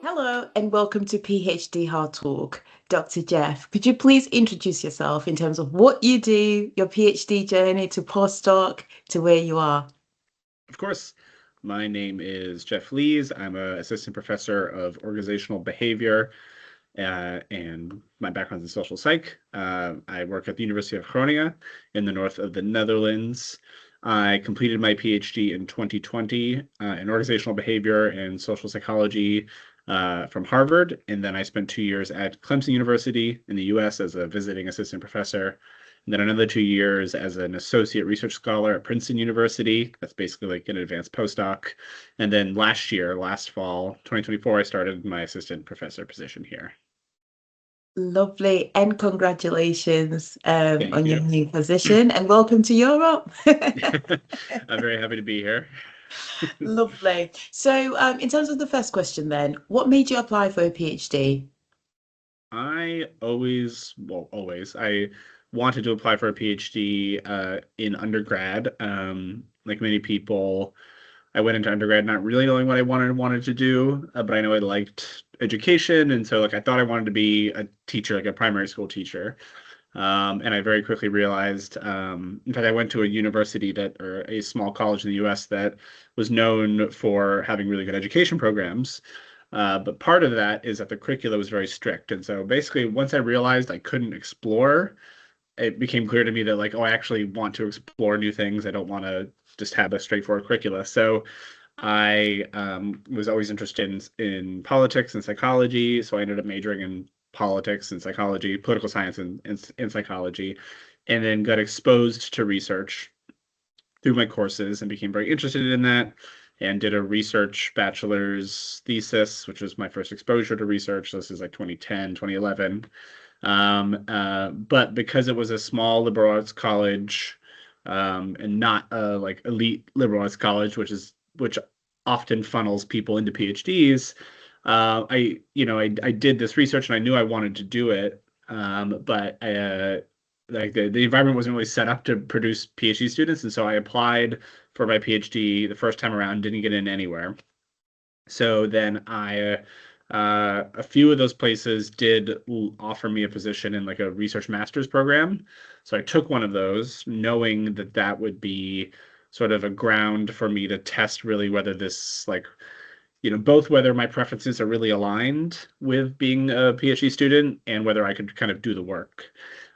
Hello and welcome to PhD Hard Talk. Dr. Jeff, could you please introduce yourself in terms of what you do, your PhD journey to postdoc to where you are? Of course. My name is Jeff Lees. I'm an assistant professor of organizational behavior, and my background is in social psych. I work at the University of Groningen in the north of the Netherlands. I completed my PhD in 2020 in organizational behavior and social psychology from Harvard, and then I spent 2 years at Clemson University in the US as a visiting assistant professor, and then another 2 years as an associate research scholar at Princeton University. That's basically like an advanced postdoc. And then last fall, 2024, I started my assistant professor position here. Lovely and congratulations Thank on your you. new position and welcome to Europe. I'm very happy to be here. Lovely. So, in terms of the first question, then, what made you apply for a PhD? I wanted to apply for a PhD in undergrad. Like many people, I went into undergrad not really knowing what I wanted to do, but I know I liked education, and so like I thought I wanted to be a teacher, like a primary school teacher. And I very quickly realized, in fact, I went to a university or a small college in the US that was known for having really good education programs. But part of that is that the curricula was very strict. And so basically, once I realized I couldn't explore, it became clear to me that, like, oh, I actually want to explore new things. I don't want to just have a straightforward curricula. So I was always interested in politics and psychology. So I ended up majoring in politics and psychology, political science and psychology, and then got exposed to research through my courses and became very interested in that and did a research bachelor's thesis, which was my first exposure to research. This is like 2010, 2011. But because it was a small liberal arts college, and not a like elite liberal arts college, which often funnels people into PhDs, I did this research and I knew I wanted to do it, but like the environment wasn't really set up to produce PhD students, and so I applied for my PhD the first time around, didn't get in anywhere. So then a few of those places did offer me a position in like a research master's program. So I took one of those, knowing that that would be sort of a ground for me to test really whether this like both whether my preferences are really aligned with being a PhD student and whether I could kind of do the work.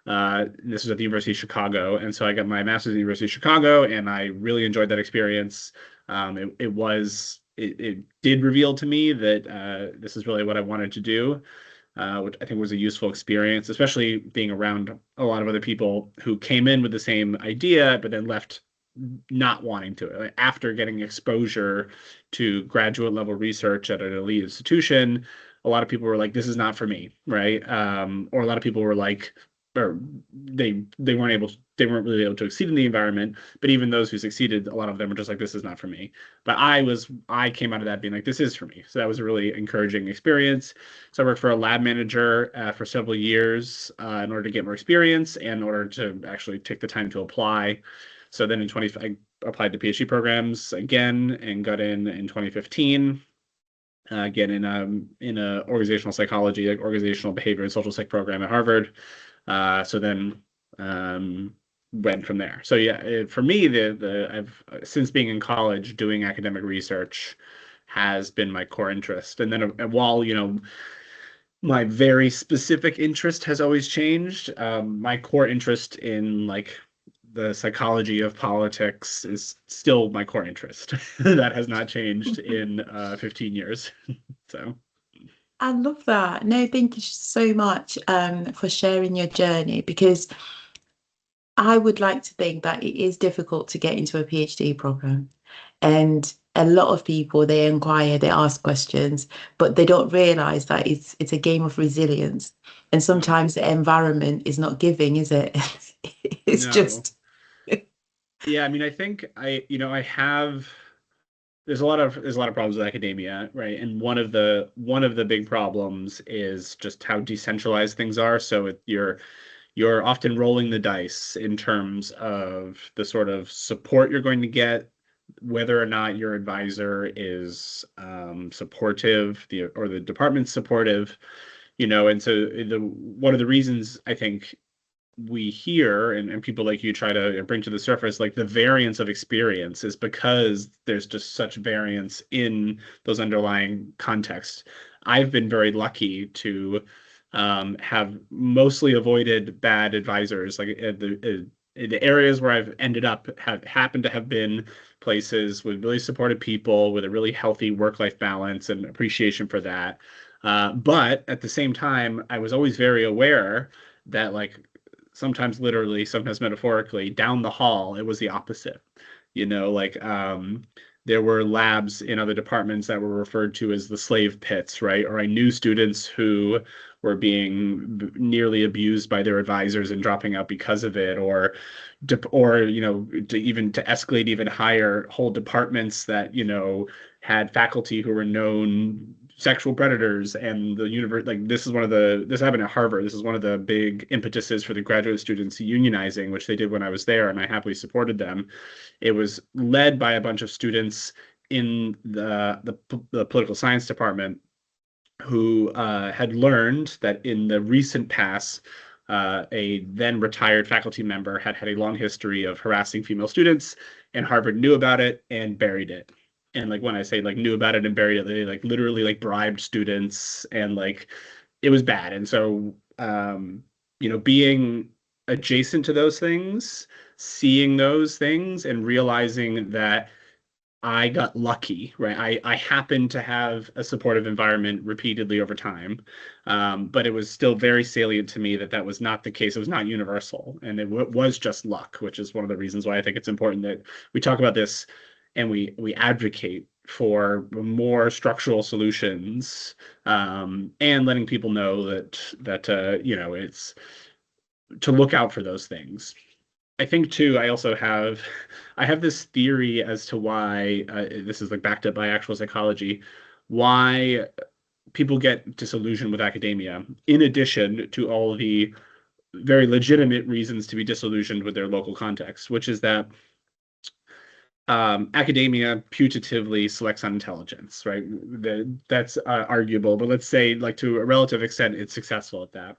This was at the University of Chicago, and so I got my master's at the University of Chicago, and I really enjoyed that experience. It did reveal to me that this is really what I wanted to do, which I think was a useful experience, especially being around a lot of other people who came in with the same idea, but then left not wanting to. Like, after getting exposure to graduate level research at an elite institution, a lot of people were like, "This is not for me," right? Or a lot of people were like, or they weren't really able to succeed in the environment. But even those who succeeded, a lot of them were just like, "This is not for me." But I came out of that being like, "This is for me." So that was a really encouraging experience. So I worked for a lab manager for several years in order to get more experience and in order to actually take the time to apply. So then I applied to PhD programs again and got in 2015. Again in a organizational psychology, like organizational behavior and social psych program at Harvard. So then went from there. So yeah, for me, I've since being in college doing academic research has been my core interest. And then while my very specific interest has always changed, my core interest in like the psychology of politics is still my core interest. That has not changed in 15 years. So. I love that. No, thank you so much for sharing your journey because I would like to think that it is difficult to get into a PhD program. And a lot of people, they inquire, they ask questions, but they don't realize that it's a game of resilience. And No. sometimes the environment is not giving, is it? It's No. just Yeah, I mean, I think I have there's a lot of problems with academia, right? And one of the big problems is just how decentralized things are. So you're often rolling the dice in terms of the sort of support you're going to get, whether or not your advisor is supportive, or the department's supportive, and so one of the reasons I think we hear and people like you try to bring to the surface, like the variance of experience, is because there's just such variance in those underlying contexts. I've been very lucky to have mostly avoided bad advisors. Like the areas where I've ended up have happened to have been places with really supportive people with a really healthy work-life balance and appreciation for that. But at the same time, I was always very aware that, like, sometimes literally, sometimes metaphorically, down the hall, it was the opposite. Like, there were labs in other departments that were referred to as the slave pits, right? Or I knew students who were being nearly abused by their advisors and dropping out because of it, or to escalate even higher, whole departments that had faculty who were known sexual predators. And the universe, like, this happened at Harvard. This is one of the big impetuses for the graduate students unionizing, which they did when I was there, and I happily supported them. It was led by a bunch of students in the political science department who had learned that in the recent past, a then retired faculty member had had a long history of harassing female students, and Harvard knew about it and buried it. And, like, when I say, like, knew about it and buried it, they, like, literally, like, bribed students, and, like, it was bad. And so, being adjacent to those things, seeing those things, and realizing that I got lucky, right? I happened to have a supportive environment repeatedly over time, but it was still very salient to me that that was not the case. It was not universal, and it was just luck, which is one of the reasons why I think it's important that we talk about this and we advocate for more structural solutions, and letting people know that it's to look out for those things. I think too, I have this theory as to why, this is, like, backed up by actual psychology, why people get disillusioned with academia, in addition to all the very legitimate reasons to be disillusioned with their local context, which is that academia putatively selects on intelligence, right? That's arguable, but let's say, like, to a relative extent, it's successful at that.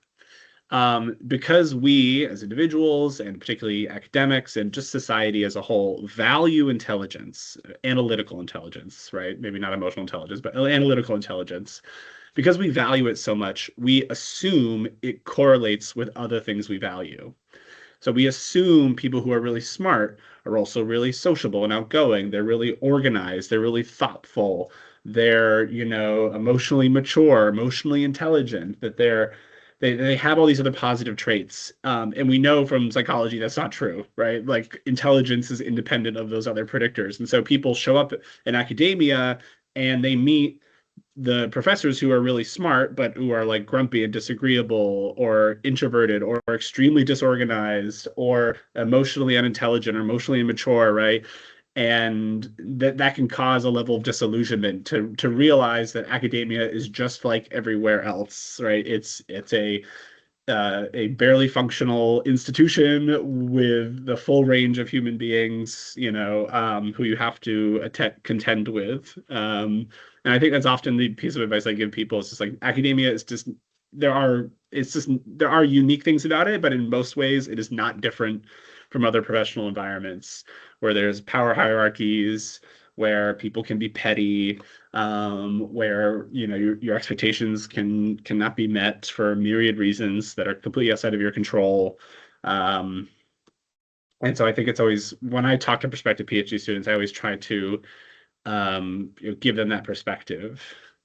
Because we as individuals, and particularly academics and just society as a whole, value intelligence, analytical intelligence, right? Maybe not emotional intelligence, but analytical intelligence. Because we value it so much, we assume it correlates with other things we value. So we assume people who are really smart are also really sociable and outgoing. They're really organized. They're really thoughtful. They're, emotionally mature, emotionally intelligent, that they have all these other positive traits. And we know from psychology that's not true, right? Like, intelligence is independent of those other predictors. And so people show up in academia and they meet the professors who are really smart, but who are, like, grumpy and disagreeable, or introverted, or extremely disorganized, or emotionally unintelligent, or emotionally immature, right? And that can cause a level of disillusionment to realize that academia is just like everywhere else, right? It's a barely functional institution with the full range of human beings, who you have to contend with. And I think that's often the piece of advice I give people. It's just like, academia is just there are unique things about it, but in most ways it is not different from other professional environments where there's power hierarchies, where people can be petty, where your expectations cannot be met for myriad reasons that are completely outside of your control. And so I think it's always, when I talk to prospective PhD students, I always try to give them that perspective,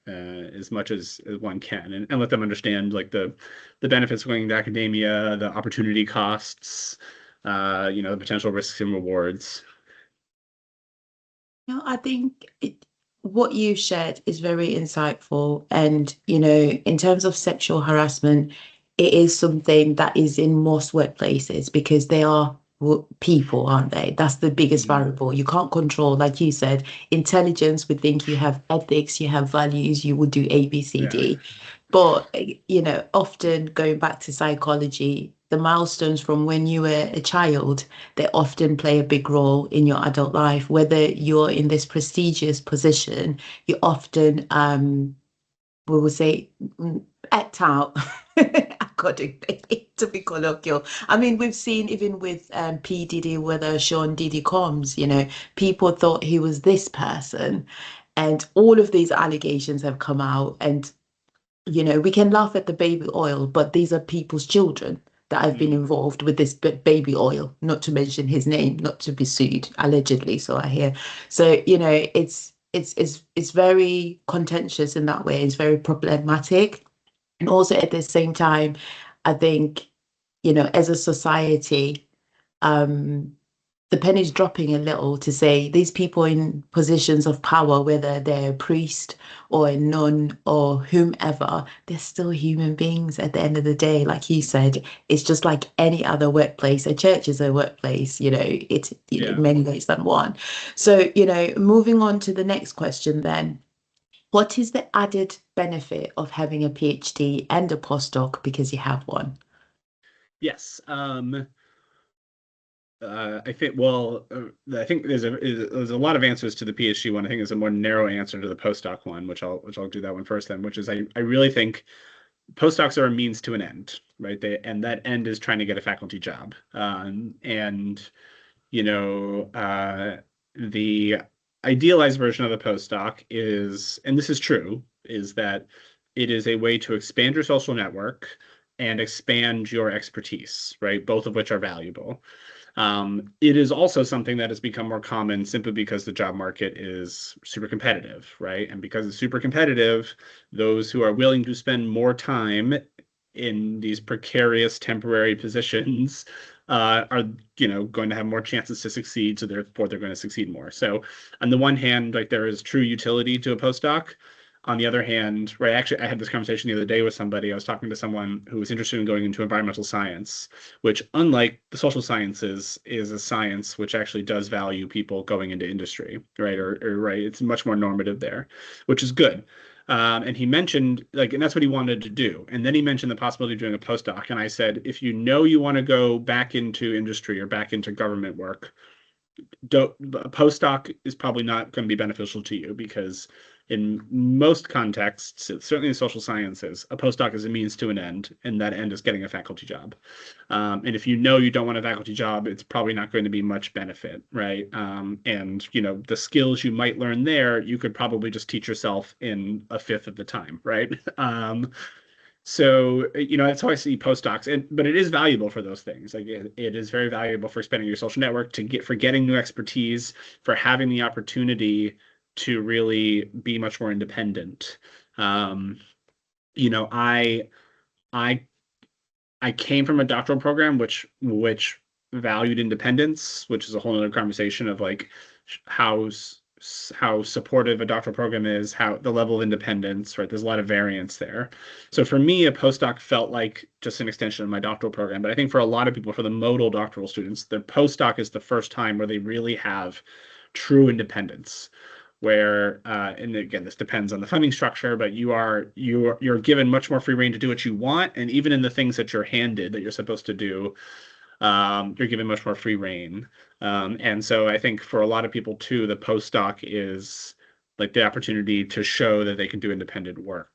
as much as one can, and let them understand, like, the benefits of going to academia, the opportunity costs, the potential risks and rewards. I think what you shared is very insightful. And, in terms of sexual harassment, it is something that is in most workplaces because they are people, aren't they? That's the biggest Mhm. variable. You can't control, like you said, intelligence would think you have ethics, you have values, you would do A, B, C, Yeah. D. But, often going back to psychology, the milestones from when you were a child, they often play a big role in your adult life. Whether you're in this prestigious position, you often, we will say, act out accordingly, to be colloquial. I mean, we've seen even with P. Diddy, whether Sean Diddy Combs, people thought he was this person. And all of these allegations have come out. And we can laugh at the baby oil, but these are people's children that have been Mm. involved with this baby oil, not to mention his name, not to be sued, allegedly, so I hear. So, it's very contentious in that way. It's very problematic. And also at the same time, I think, as a society, um, the penny's dropping a little to say these people in positions of power, whether they're a priest or a nun or whomever, they're still human beings at the end of the day. Like you said, it's just like any other workplace. A church is a workplace, it's in Yeah. many ways than one. So, moving on to the next question then. What is the added benefit of having a PhD and a postdoc because you have one? Yes. I think I think there's a lot of answers to the PhD one. I think there's a more narrow answer to the postdoc one, which I'll do that one first then, which is I really think postdocs are a means to an end, right? And that end is trying to get a faculty job. And you know, the idealized version of the postdoc is, and this is true, is that it is a way to expand your social network and expand your expertise, right? Both of which are valuable. It is also something that has become more common simply because the job market is super competitive, right? And because it's super competitive, those who are willing to spend more time in these precarious temporary positions are, going to have more chances to succeed. So therefore, they're going to succeed more. So on the one hand, like there is true utility to a postdoc. On the other hand, right, actually, I had this conversation the other day with somebody. I was talking to someone who was interested in going into environmental science, which, unlike the social sciences, is a science which actually does value people going into industry, right? Or right, it's much more normative there, which is good. And he mentioned, like, and that's what he wanted to do. And then he mentioned the possibility of doing a postdoc. And I said, if you know you want to go back into industry or back into government work, a postdoc is probably not going to be beneficial to you because in most contexts, certainly in social sciences, a postdoc is a means to an end, and that end is getting a faculty job. And if you know you don't want a faculty job, it's probably not going to be much benefit, right? And the skills you might learn there, you could probably just teach yourself in a fifth of the time, right? So, that's how I see postdocs. But it is valuable for those things. Like it is very valuable for expanding your social network, for getting new expertise, for having the opportunity to really be much more independent. Um, you know, I I came from a doctoral program which valued independence, which is a whole other conversation of like how how supportive a doctoral program is, how the level of independence, right? There's a lot of variance there. So for me, a postdoc felt like just an extension of my doctoral program. But I think for a lot of people, for the modal doctoral students, the postdoc is the first time where they really have true independence where and again this depends on the funding structure, but you're given much more free reign to do what you want, and even in the things that you're handed that you're supposed to do, you're given much more free reign. And so I think for a lot of people too, the postdoc is like the opportunity to show that they can do independent work,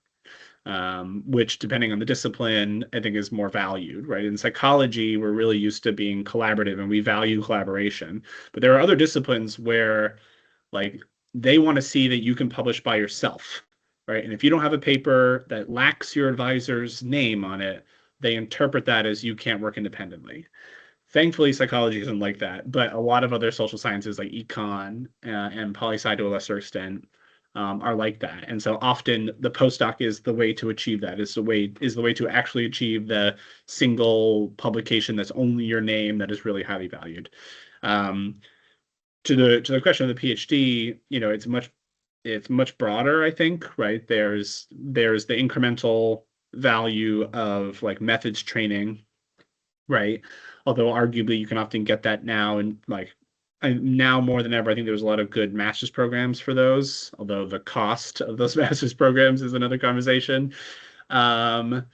which depending on the discipline, I think is more valued, right? In psychology, we're really used to being collaborative and we value collaboration, but there are other disciplines where like they want to see that you can publish by yourself, right? And if you don't have a paper that lacks your advisor's name on it, they interpret that as you can't work independently. Thankfully, psychology isn't like that, but a lot of other social sciences like econ and poli sci to a lesser extent are like that. And so often the postdoc is the way to achieve that. Is the way to actually achieve the single publication that's only your name that is really highly valued. Um, to the question of the PhD, it's much broader, I think, right? There's the incremental value of like methods training, right? Although arguably you can often get that now, and like now more than ever, I think there's a lot of good master's programs for those. Although the cost of those master's programs is another conversation. Um,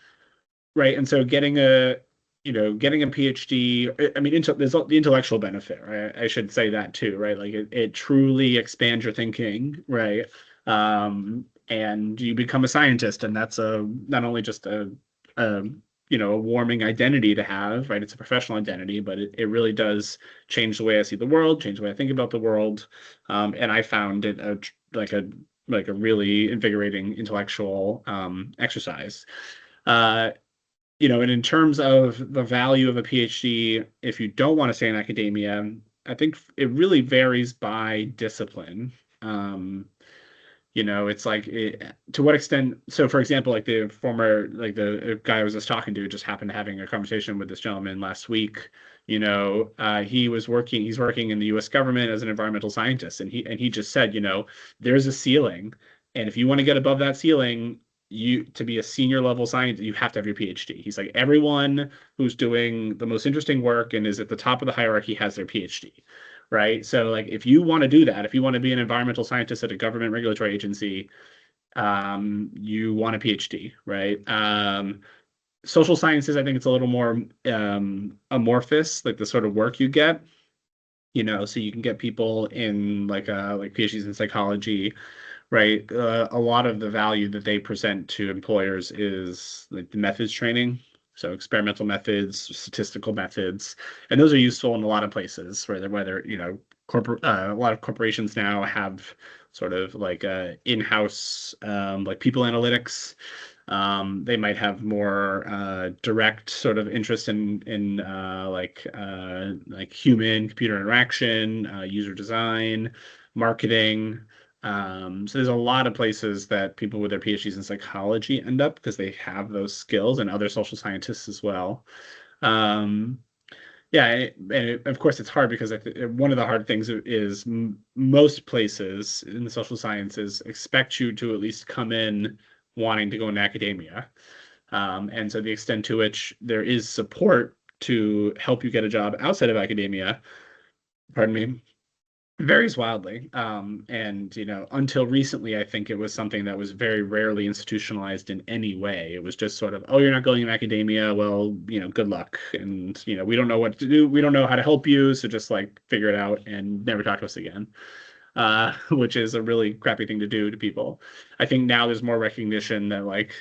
right, and so getting a PhD, I mean, there's the intellectual benefit, right? I should say that too, right? Like it truly expands your thinking, right? And you become a scientist, and that's not only just a a warming identity to have, right? It's a professional identity, but it really does change the way I see the world, change the way I think about the world. And I found it like a really invigorating intellectual exercise. Uh, and in terms of the value of a PhD, if you don't want to stay in academia, I think it really varies by discipline. Um, it's like to what extent. So, for example, like the guy I was just talking to just happened to having a conversation with this gentleman last week. He's working in the U.S. government as an environmental scientist, and he just said, there's a ceiling, and if you want to get above that ceiling, you to be a senior level scientist, you have to have your PhD. He's like, everyone who's doing the most interesting work and is at the top of the hierarchy has their PhD, right? So like if you want to do that, if you want to be an environmental scientist at a government regulatory agency, you want a PhD, right? Social sciences, I think it's a little more amorphous, like the sort of work you get. So you can get people in like PhDs in psychology, right? A lot of the value that they present to employers is like the methods training. So experimental methods, statistical methods, and those are useful in a lot of places. Whether a lot of corporations now have sort of like in-house like people analytics. They might have more direct sort of interest in like human computer interaction, user design, marketing. So there's a lot of places that people with their PhDs in psychology end up because they have those skills, and other social scientists as well. Um, yeah, of course it's hard because one of the hard things is most places in the social sciences expect you to at least come in wanting to go into academia. And so the extent to which there is support to help you get a job outside of academia, pardon me, varies wildly. And until recently, I think it was something that was very rarely institutionalized in any way. It was just sort of, oh, you're not going in academia. Well, good luck. And we don't know what to do. We don't know how to help you. So just like figure it out and never talk to us again. Which is a really crappy thing to do to people. I think now there's more recognition that like,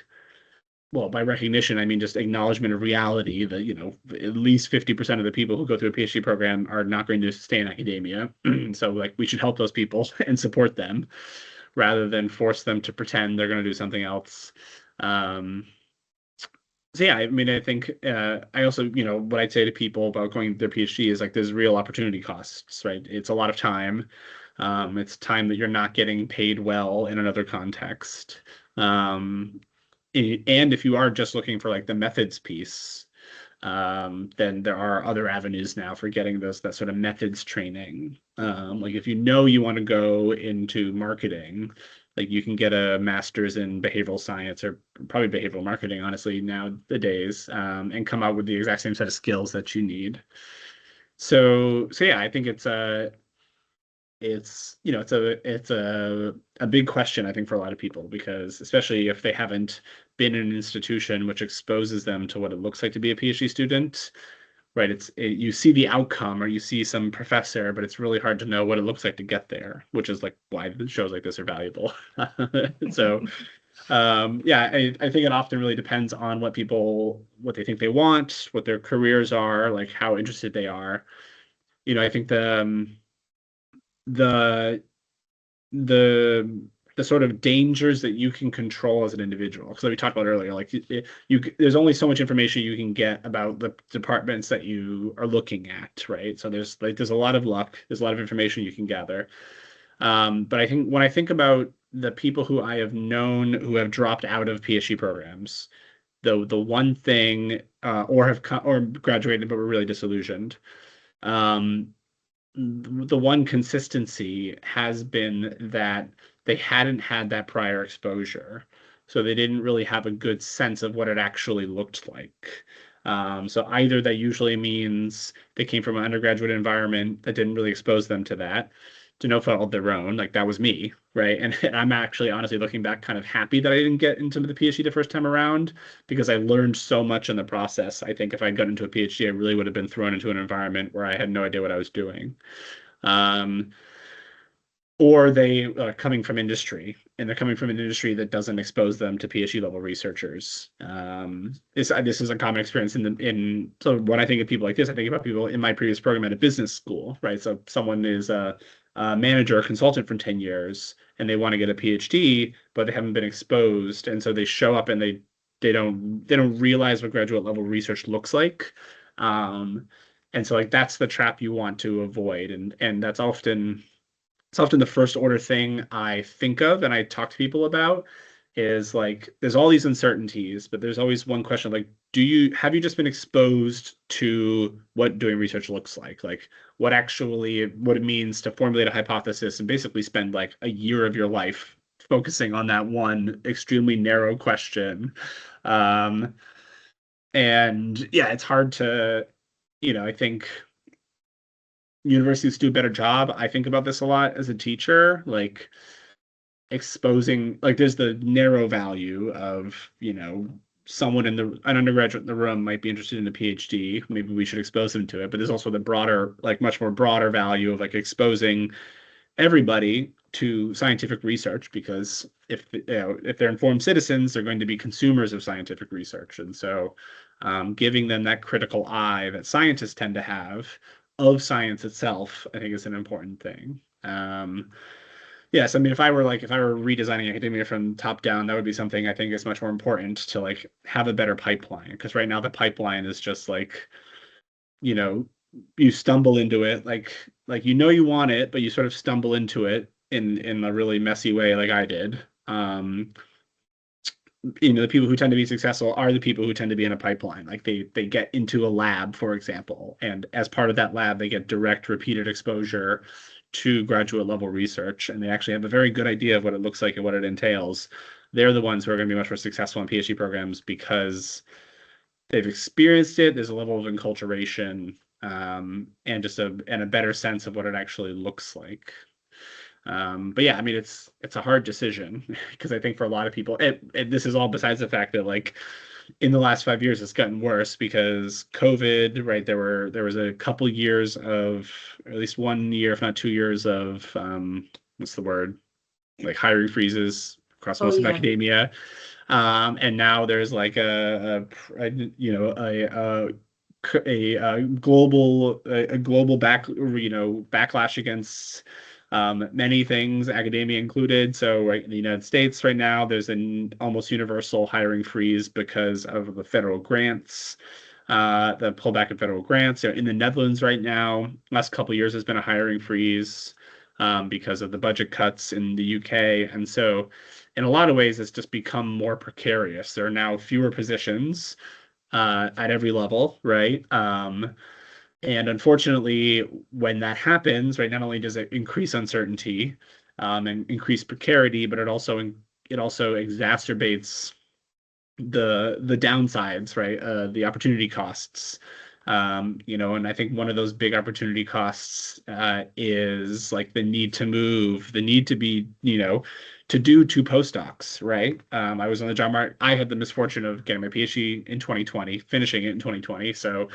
well, by recognition, I mean just acknowledgement of reality that, at least 50% of the people who go through a PhD program are not going to stay in academia. So, like, we should help those people and support them rather than force them to pretend they're going to do something else. Um, so, yeah, I mean, I think I also, what I'd say to people about going to their PhD is like there's real opportunity costs, right? It's a lot of time. It's time that you're not getting paid well in another context. Um, and if you are just looking for like the methods piece, then there are other avenues now for getting that sort of methods training. Like if you want to go into marketing, like you can get a master's in behavioral science or probably behavioral marketing, honestly, nowadays, and come out with the exact same set of skills that you need. So yeah, I think it's a big question, I think, for a lot of people, because especially if they haven't been in an institution which exposes them to what it looks like to be a PhD student, right? You see the outcome or you see some professor, but it's really hard to know what it looks like to get there, which is like why shows like this are valuable. So yeah, I think it often really depends on what they think they want, what their careers are, like how interested they are. I think the the the sort of dangers that you can control as an individual. So we talked about earlier, like there's only so much information you can get about the departments that you are looking at, right? So there's a lot of luck, there's a lot of information you can gather. But I think when I think about the people who I have known who have dropped out of PhD programs, the one thing or graduated but were really disillusioned. Um, the one consistency has been that they hadn't had that prior exposure. So they didn't really have a good sense of what it actually looked like. So either that usually means they came from an undergraduate environment that didn't really expose them to that, to no fault of their own. Like that was me, right? And I'm actually honestly looking back kind of happy that I didn't get into the PhD the first time around because I learned so much in the process. I think if I'd gotten into a PhD, I really would have been thrown into an environment where I had no idea what I was doing. Um, or they are coming from industry, and they're coming from an industry that doesn't expose them to PhD level researchers. This is a common experience so when I think of people like this, I think about people in my previous program at a business school, right? So someone is a manager or consultant for 10 years and they want to get a PhD, but they haven't been exposed, and so they show up and they don't realize what graduate level research looks like. And so like that's the trap you want to avoid, and it's often the first order thing I think of and I talk to people about is like there's all these uncertainties, but there's always one question like, have you just been exposed to what doing research looks like? Like what it means to formulate a hypothesis and basically spend like a year of your life focusing on that one extremely narrow question. Um, and yeah, it's hard to, I think universities do a better job. I think about this a lot as a teacher, like exposing, like there's the narrow value of, someone an undergraduate in the room might be interested in a PhD. Maybe we should expose them to it. But there's also the broader, like much more broader value of like exposing everybody to scientific research, because if they're informed citizens, they're going to be consumers of scientific research, and so giving them that critical eye that scientists tend to have of science itself, I think is an important thing. Yes, I mean, if I were redesigning academia from top down, that would be something I think is much more important to like have a better pipeline, because right now the pipeline is just like, you know, you stumble into it, like you want it, but you sort of stumble into it in a really messy way, like I did. The people who tend to be successful are the people who tend to be in a pipeline. Like they get into a lab, for example, and as part of that lab, they get direct, repeated exposure to graduate level research, and they actually have a very good idea of what it looks like and what it entails. They're the ones who are going to be much more successful in PhD programs because they've experienced it. There's a level of enculturation, and just a better sense of what it actually looks like. But yeah, I mean, it's a hard decision because I think for a lot of people, this is all besides the fact that like in the last 5 years it's gotten worse because COVID, right? There was a couple years of, or at least 1 year, if not 2 years of what's the word? Like hiring freezes across Oh most of yeah. academia. And now there's like a global backlash against many things, academia included. So right in the United States right now, there's an almost universal hiring freeze because of the federal grants, the pullback of federal grants. So in the Netherlands right now, last couple of years has been a hiring freeze because of the budget cuts in the UK. And so in a lot of ways, it's just become more precarious. There are now fewer positions at every level, right? And unfortunately, when that happens, right, not only does it increase uncertainty and increase precarity, but it also exacerbates the downsides, right? The opportunity costs. And I think one of those big opportunity costs is like the need to move, the need to be, to do two postdocs, right? I was on the job market. I had the misfortune of getting my PhD in 2020, finishing it in 2020. So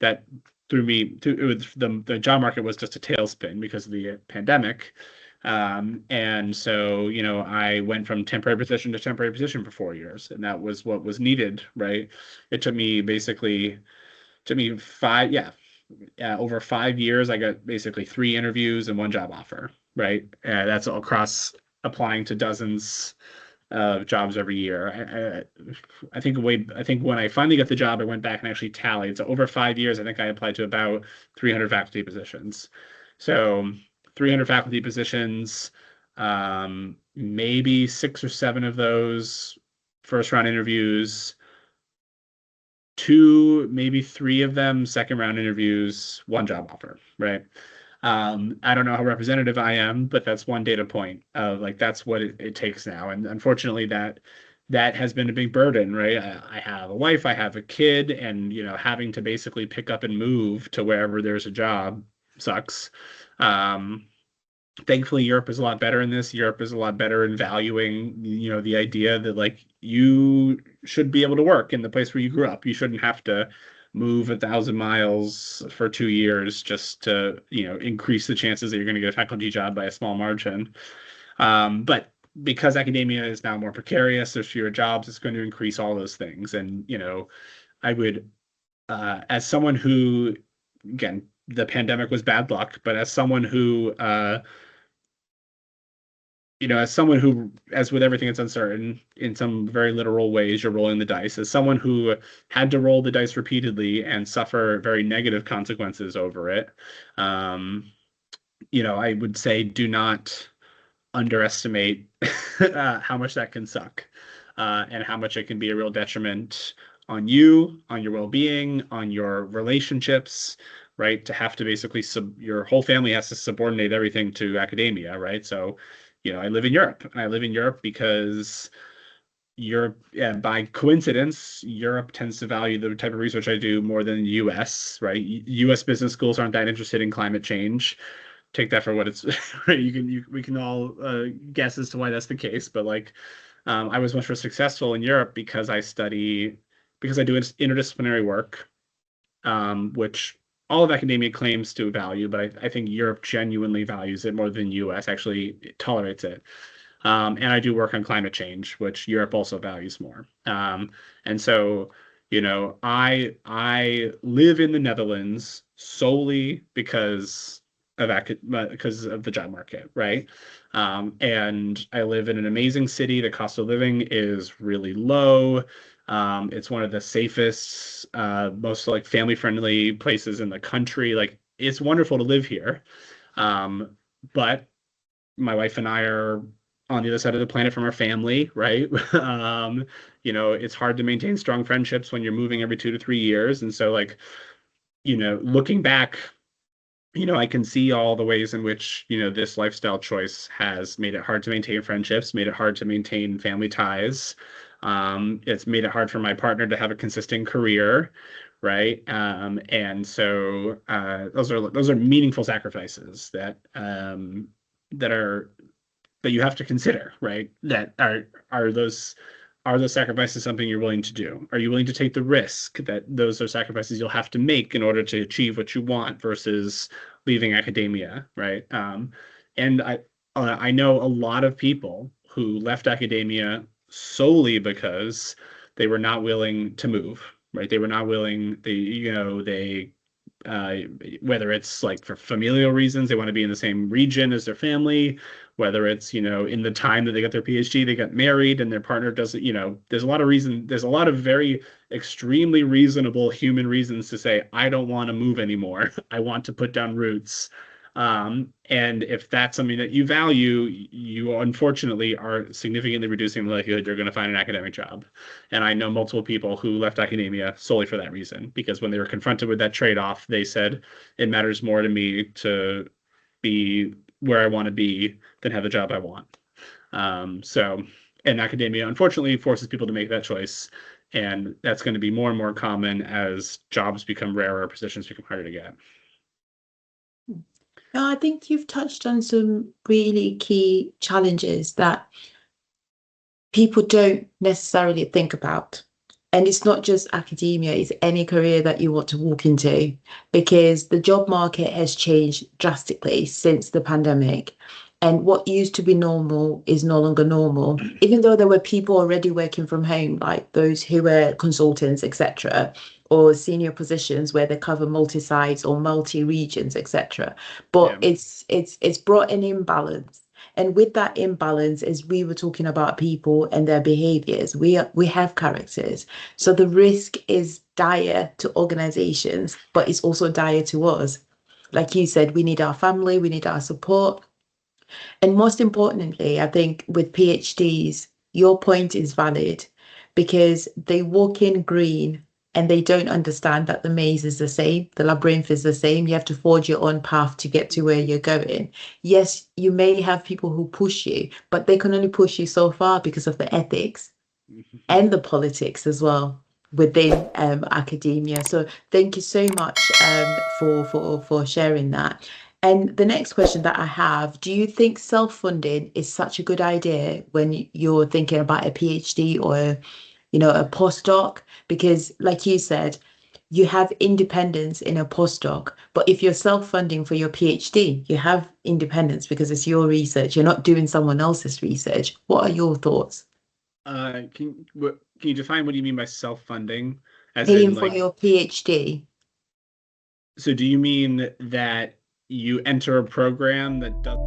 that threw me to it was the job market was just a tailspin because of the pandemic. And so, I went from temporary position to temporary position for 4 years, and that was what was needed, right? It took me over 5 years. I got basically 3 interviews and one job offer, right? That's all across applying to dozens of jobs every year. I think when I finally got the job, I went back and actually tallied. So over 5 years, I think I applied to about 300 faculty positions. So 300 faculty positions, maybe 6 or 7 of those first round interviews, two, maybe 3 of them second round interviews, one job offer, right? I don't know how representative I am, but that's one data point of like that's what it takes now. And unfortunately, that has been a big burden, right? I have a wife, I have a kid, and having to basically pick up and move to wherever there's a job sucks. Um, Thankfully, Europe is a lot better in this. Europe is a lot better in valuing, the idea that like you should be able to work in the place where you grew up. You shouldn't have to move 1,000 miles for 2 years just to, increase the chances that you're going to get a faculty job by a small margin. But because academia is now more precarious, there's fewer jobs, it's going to increase all those things. And, I would, as someone who, again, the pandemic was bad luck, but as with everything that's uncertain, in some very literal ways, you're rolling the dice. As someone who had to roll the dice repeatedly and suffer very negative consequences over it, I would say do not underestimate how much that can suck, and how much it can be a real detriment on you, on your well-being, on your relationships, right? To have to basically your whole family has to subordinate everything to academia, right? So, I live in Europe, and I live in Europe because Europe, yeah, by coincidence, Europe tends to value the type of research I do more than the US, right? US business schools aren't that interested in climate change. Take that for what it's right. We can all guess as to why that's the case, but like I was much more successful in Europe because I do interdisciplinary work, which all of academia claims to value, but I think Europe genuinely values it more than US actually tolerates it. And I do work on climate change, which Europe also values more. And so, I live in the Netherlands solely because because of the job market, right? And I live in an amazing city. The cost of living is really low. It's one of the safest, most like family-friendly places in the country. Like it's wonderful to live here. But my wife and I are on the other side of the planet from our family, right? It's hard to maintain strong friendships when you're moving every 2 to 3 years. And so like, looking back, I can see all the ways in which, this lifestyle choice has made it hard to maintain friendships, made it hard to maintain family ties. It's made it hard for my partner to have a consistent career, right? And so those are meaningful sacrifices that are that you have to consider, right? That are those sacrifices something you're willing to do? Are you willing to take the risk that those are sacrifices you'll have to make in order to achieve what you want versus leaving academia, right? And I know a lot of people who left academia solely because they were not willing to move, right? They were not willing. They uh, whether it's like for familial reasons, they want to be in the same region as their family, whether it's, in the time that they got their PhD, they got married and their partner doesn't, there's a lot of very extremely reasonable human reasons to say, I don't want to move anymore. I want to put down roots. And if that's something that you value, you unfortunately are significantly reducing the likelihood you're going to find an academic job. And I know multiple people who left academia solely for that reason, because when they were confronted with that trade-off, they said, it matters more to me to be where I want to be than have the job I want. So, and academia unfortunately forces people to make that choice. And that's going to be more and more common as jobs become rarer, positions become harder to get. No, I think you've touched on some really key challenges that people don't necessarily think about. And it's not just academia, it's any career that you want to walk into, because the job market has changed drastically since the pandemic. And what used to be normal is no longer normal. Even though there were people already working from home, like those who were consultants, etc., or senior positions where they cover multi-sites or multi-regions, etc. But Yeah. it's brought an imbalance. And with that imbalance, as we were talking about people and their behaviors, we have characters. So the risk is dire to organizations, but it's also dire to us. Like you said, we need our family, we need our support. And most importantly, I think with PhDs, your point is valid because they walk in green and they don't understand that the maze is the same, the labyrinth is the same. You have to forge your own path to get to where you're going. Yes, you may have people who push you, but they can only push you so far because of the ethics. and the politics as well within academia. So thank you so much for sharing that. And the next question that I have, do you think self-funding is such a good idea when you're thinking about a PhD or, a postdoc? Because like you said, you have independence in a postdoc, but if you're self-funding for your PhD, you have independence because it's your research. You're not doing someone else's research. What are your thoughts? Can you define what do you mean by self-funding? As in, Paying for like, your PhD. so do you mean that you enter a program that does